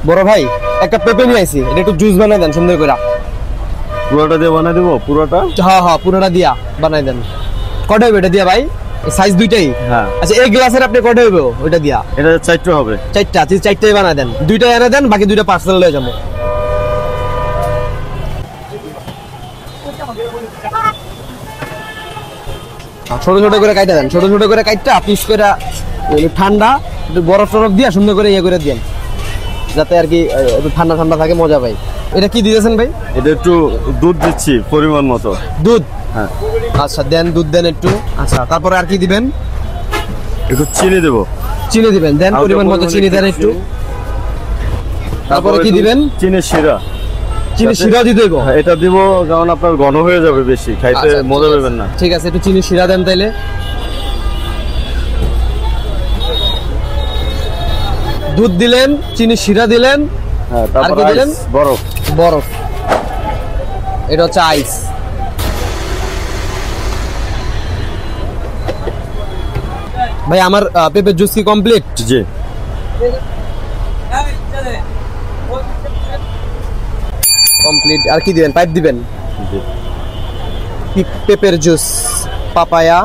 বড় ভাই একটা পেঁপে নিয়ে আইছি, এটা একটু জুস বানাই দেন সুন্দর করে। পুরোটা দিয়ে বানাই দেবো? পুরোটা? হ্যাঁ হ্যাঁ, পুরোটা দিয়া বানাই দেন। কটা হবে এটা দিয়া ভাই? সাইজ দুইটাই? হ্যাঁ। আচ্ছা, এই গ্লাসের আপনি কটা হবে ওইটা দিয়া? এটা 4টা হবে। 4টা? আচ্ছা, 4টাই বানাই দেন। 2টা এনে দেন, বাকি 2টা পার্সেল লয়ে যাবো। ছোট ছোট করে কাইটা দেন, ছোট ছোট করে কাইটা পিস করে ঠান্ডা একটু বরফ টরফ দিয়া সুন্দর করে ইয়ে করে দেন, যাতে আর কি একটু ঠান্ডা ঠান্ডা থাকে, মজা পাই। এটা কি দিয়েছেন ভাই? এটা একটু দুধ দিচ্ছি পরিমাণ মতো। দুধ? হ্যাঁ। আচ্ছা দেন, দুধ দেন একটু। আচ্ছা, তারপরে আর কি দিবেন? একটু চিনি দেবো। চিনি দিবেন, দেন পরিমাণ মতো চিনি দেন একটু। তারপরে কি দিবেন? চিনি শিরা। চিনি শিরা দিতে হইব? এটা দিব কারণ আপনার ঘন হয়ে যাবে, বেশি খাইতে মজা পাবেন না। ঠিক আছে, একটু চিনি শিরা দেন তাইলে। দুধ দিলেন, চিনি শিরা দিলেন, হ্যাঁ, আর কি দিলেন? বরফ। বরফ, এটা হচ্ছে আইস। ভাই আমার পেঁপের জুস কি কমপ্লিট? জি। কমপ্লিট। আর কি দিবেন? পাইপ দিবেন? জি। পেঁপের জুস, পাপায়া,